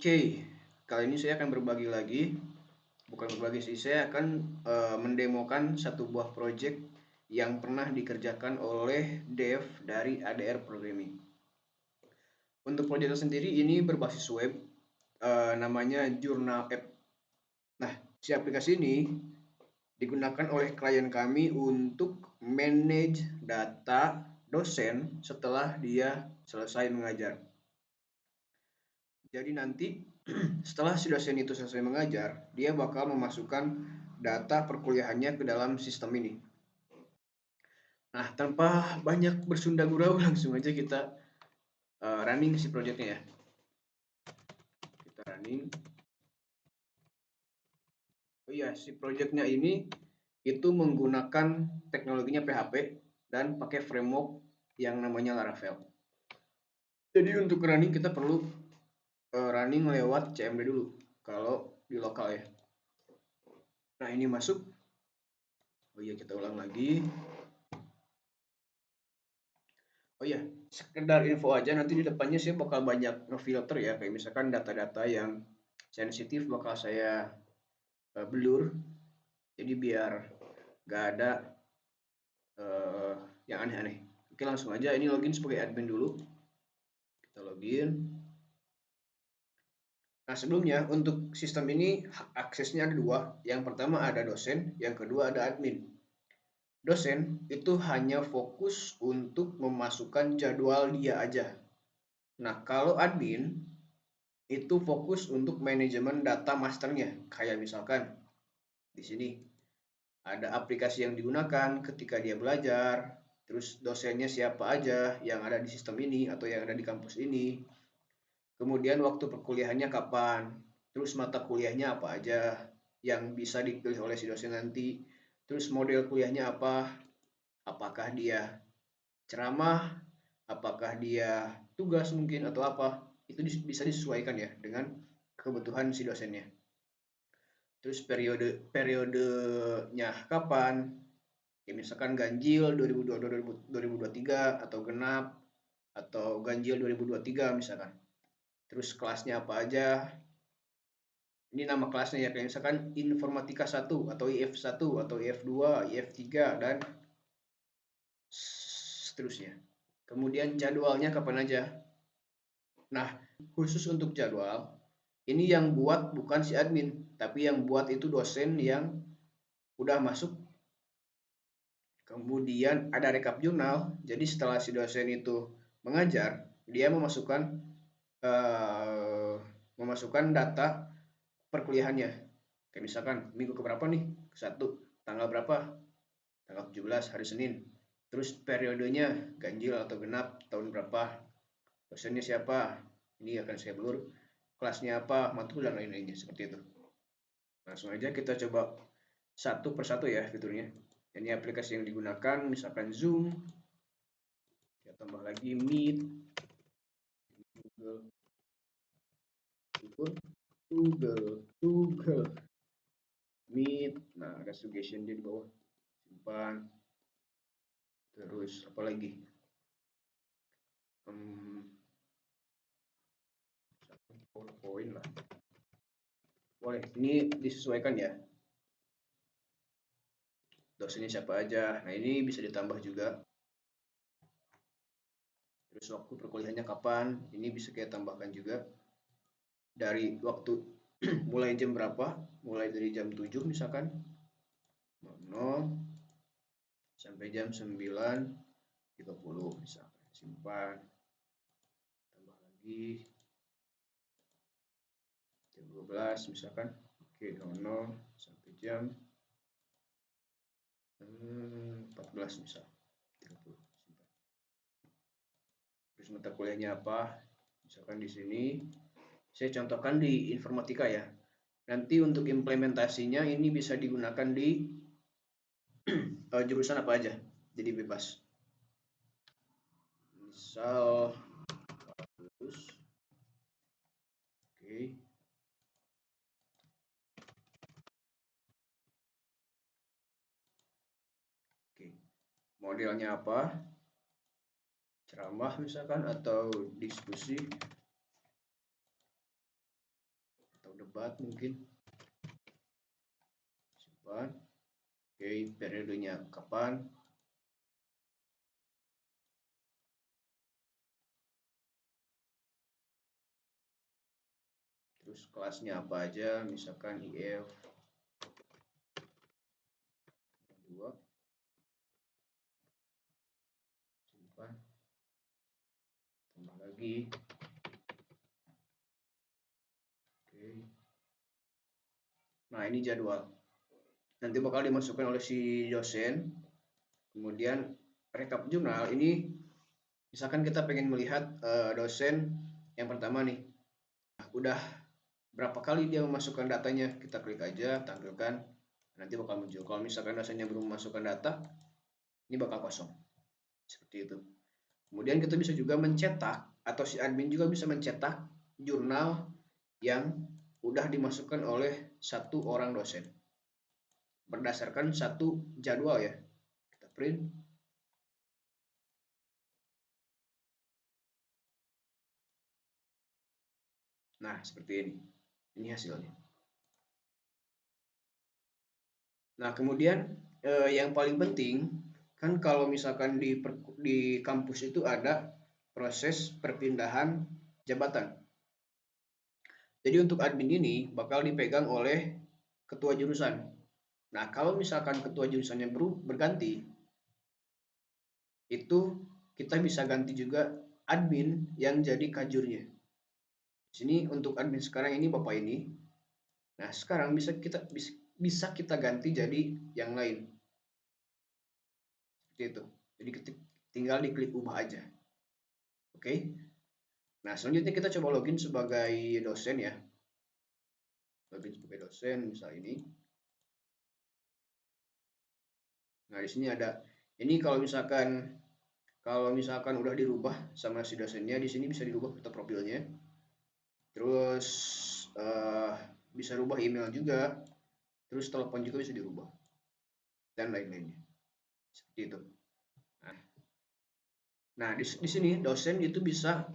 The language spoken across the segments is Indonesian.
Oke, kali ini saya akan berbagi lagi, bukan berbagi sih, saya akan mendemokan satu buah project yang pernah dikerjakan oleh dev dari ADR Programming. Untuk project sendiri ini berbasis web, namanya Journal App. Nah, si aplikasi ini digunakan oleh klien kami untuk manage data dosen setelah dia selesai mengajar. Jadi nanti setelah si dosen itu selesai mengajar, dia bakal memasukkan data perkuliahannya ke dalam sistem ini. Nah, tanpa banyak bersunda gurau, langsung aja kita running si projectnya ya. Kita running. Oh iya, si projectnya ini itu menggunakan teknologinya PHP dan pakai framework yang namanya Laravel. Jadi untuk running kita perlu running lewat CMD dulu kalau di lokal ya. Nah, ini masuk. Oh iya, kita ulang lagi. Oh iya, sekedar info aja, nanti di depannya saya bakal banyak ngefilter ya, kayak misalkan data-data yang sensitif bakal saya blur, jadi biar gak ada yang aneh-aneh. Oke, langsung aja, ini login sebagai admin dulu. Kita login. Nah, sebelumnya untuk sistem ini aksesnya ada dua. Yang pertama ada dosen, yang kedua ada admin. Dosen itu hanya fokus untuk memasukkan jadwal dia aja. Nah, kalau admin itu fokus untuk manajemen data masternya. Kayak misalkan di sini ada aplikasi yang digunakan ketika dia belajar, terus dosennya siapa aja yang ada di sistem ini atau yang ada di kampus ini, kemudian waktu perkuliahannya kapan, terus mata kuliahnya apa aja yang bisa dipilih oleh si dosen nanti, terus model kuliahnya apa, apakah dia ceramah, apakah dia tugas mungkin atau apa, itu bisa disesuaikan ya dengan kebutuhan si dosennya. Terus periodenya kapan, ya misalkan ganjil 2023 atau genap atau ganjil 2023 misalkan. Terus kelasnya apa aja, ini nama kelasnya ya, kayak misalkan informatika 1 atau IF 1 atau IF 2, IF 3 dan seterusnya. Kemudian jadwalnya kapan aja. Nah, khusus untuk jadwal, ini yang buat bukan si admin, tapi yang buat itu dosen yang udah masuk. Kemudian ada rekap jurnal, jadi setelah si dosen itu mengajar, dia memasukkan data perkuliahannya. Kayak misalkan minggu keberapa nih? Ke-1, tanggal berapa? Tanggal 17 hari Senin. Terus periodenya ganjil atau genap tahun berapa? Dosennya siapa? Ini akan saya blur. Kelasnya apa? Matkul dan lain-lainnya seperti itu. Langsung aja kita coba satu persatu ya fiturnya. Ini aplikasi yang digunakan, misalkan Zoom, kita tambah lagi Meet, Google Meet. Nah, ada suggestion di bawah, simpan. Terus apa lagi? PowerPoint lah. Boleh, ini disesuaikan ya. Dosennya siapa aja. Nah, ini bisa ditambah juga. Terus waktu perkuliahannya kapan? Ini bisa kita tambahkan juga. Dari waktu mulai jam berapa? Mulai dari jam 7 misalkan. 00 sampai jam 9.30 misalkan. Simpan. Tambah lagi. Jam 12 misalkan. Oke, 00 sampai jam 14 misal. 30. Simpan. Terus mata kuliahnya apa? Misalkan di sini saya contohkan di informatika ya. Nanti untuk implementasinya ini bisa digunakan di jurusan apa aja. Jadi bebas. Misal terus oke. Oke. Modelnya apa? Ceramah misalkan atau diskusi. berdebat mungkin. Simpan. Oke, periodenya kapan? Terus kelasnya apa aja, misalkan IF 2. Simpan. Tambah lagi. Oke. Nah, ini jadwal. Nanti bakal dimasukkan oleh si dosen. Kemudian rekap jurnal ini, misalkan kita pengen melihat dosen yang pertama nih, udah berapa kali dia memasukkan datanya, kita klik aja, tampilkan, nanti bakal muncul. Kalau misalkan dosennya belum memasukkan data, ini bakal kosong, seperti itu. Kemudian kita bisa juga mencetak, atau si admin juga bisa mencetak jurnal yang udah dimasukkan oleh satu orang dosen berdasarkan satu jadwal ya. Kita print. Nah, seperti ini. Ini hasilnya. Nah, kemudian yang paling penting kan kalau misalkan di kampus itu ada proses perpindahan jabatan. Jadi untuk admin ini bakal dipegang oleh ketua jurusan. Nah, kalau misalkan ketua jurusannya berganti, itu kita bisa ganti juga admin yang jadi kajurnya. Di sini untuk admin sekarang ini Bapak ini. Nah, sekarang bisa kita ganti jadi yang lain. Seperti itu. Jadi tinggal diklik ubah aja. Oke. Nah, selanjutnya kita coba login sebagai dosen ya. Login sebagai dosen misal ini. Nah, di sini ada ini kalau misalkan udah dirubah sama si dosennya, di sini bisa dirubah foto profilnya. Terus bisa rubah email juga. Terus telepon juga bisa dirubah. Dan lain-lainnya. Seperti itu. Nah, di sini dosen itu bisa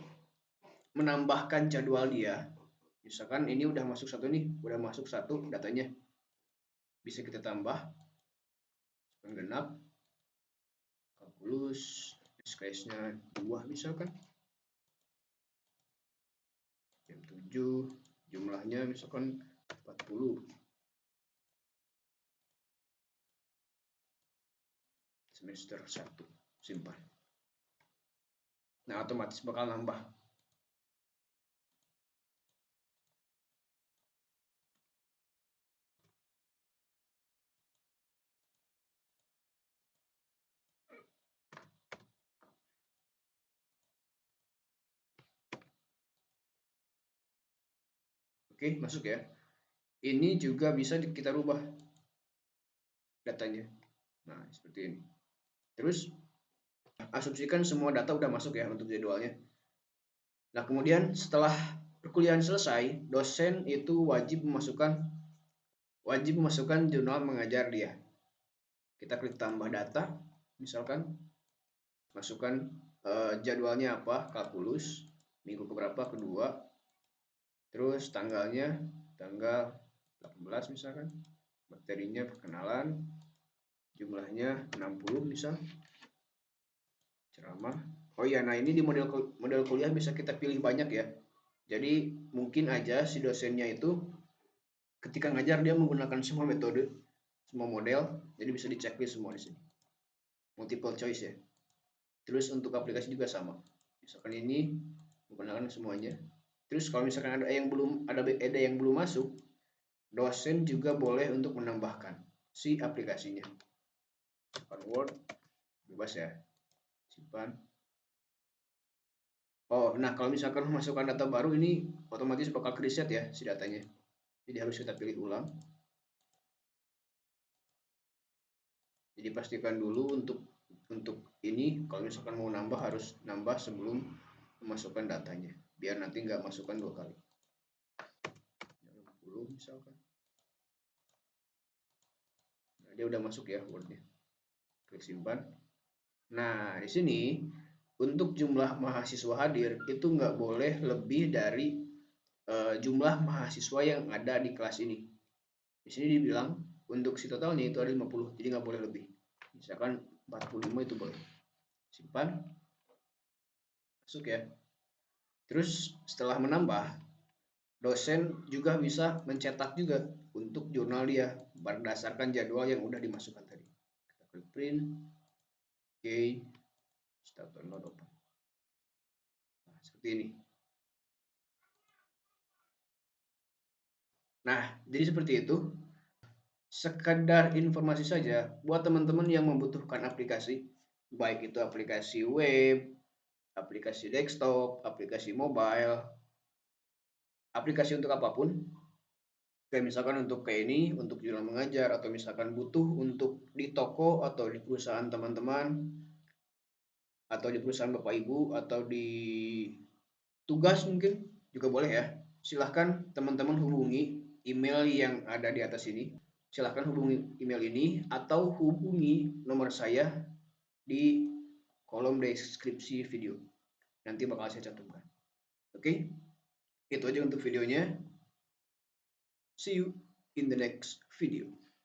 menambahkan jadwal dia. Misalkan ini udah masuk satu nih, udah masuk satu datanya. Bisa kita tambah genap, kalkulus, SKS-nya 2 misalkan. Jam 7, jumlahnya misalkan 40. Semester 1, simpan. Nah, otomatis bakal nambah. Oke, masuk ya. Ini juga bisa kita rubah datanya. Nah, seperti ini. Terus asumsikan semua data udah masuk ya untuk jadwalnya. Nah, kemudian setelah perkuliahan selesai, dosen itu wajib memasukkan jurnal mengajar dia. Kita klik tambah data, misalkan masukkan jadwalnya apa, kalkulus, minggu keberapa, kedua, terus tanggalnya, tanggal 18 misalkan, materinya perkenalan, jumlahnya 60 misal, ceramah. Oh iya, nah ini di model kuliah bisa kita pilih banyak ya. Jadi mungkin aja si dosennya itu ketika ngajar dia menggunakan semua metode, semua model, jadi bisa diceklis semua di sini. Multiple choice ya. Terus untuk aplikasi juga sama. Misalkan ini menggunakan semuanya. Terus kalau misalkan ada yang belum masuk, dosen juga boleh untuk menambahkan si aplikasinya. Simpan Word, bebas ya. Simpan. Oh, nah kalau misalkan memasukkan data baru ini otomatis bakal reset ya si datanya. Jadi harus kita pilih ulang. Jadi pastikan dulu untuk ini kalau misalkan mau nambah harus nambah sebelum memasukkan datanya. Biar nanti nggak masukkan 2 kali. 60 misalkan. Nah, dia udah masuk ya Word-nya. Klik simpan. Nah, di sini untuk jumlah mahasiswa hadir itu nggak boleh lebih dari jumlah mahasiswa yang ada di kelas ini. Di sini dibilang untuk si totalnya itu ada 50, jadi nggak boleh lebih. Misalkan 45 itu boleh. Simpan, masuk ya. Terus setelah menambah, dosen juga bisa mencetak juga untuk jurnal dia berdasarkan jadwal yang udah dimasukkan tadi. Kita klik print, oke, start download open. Nah, seperti ini. Nah, jadi seperti itu. Sekedar informasi saja buat teman-teman yang membutuhkan aplikasi, baik itu aplikasi web, aplikasi desktop, aplikasi mobile, aplikasi untuk apapun. Kayak misalkan untuk kayak ini, untuk jurnal mengajar, atau misalkan butuh untuk di toko atau di perusahaan teman-teman, atau di perusahaan Bapak Ibu, atau di tugas mungkin juga boleh ya. Silahkan teman-teman hubungi email yang ada di atas ini. Silahkan hubungi email ini atau hubungi nomor saya di kolom deskripsi video. Nanti bakal saya cantumkan. Oke, itu aja untuk videonya. See you in the next video.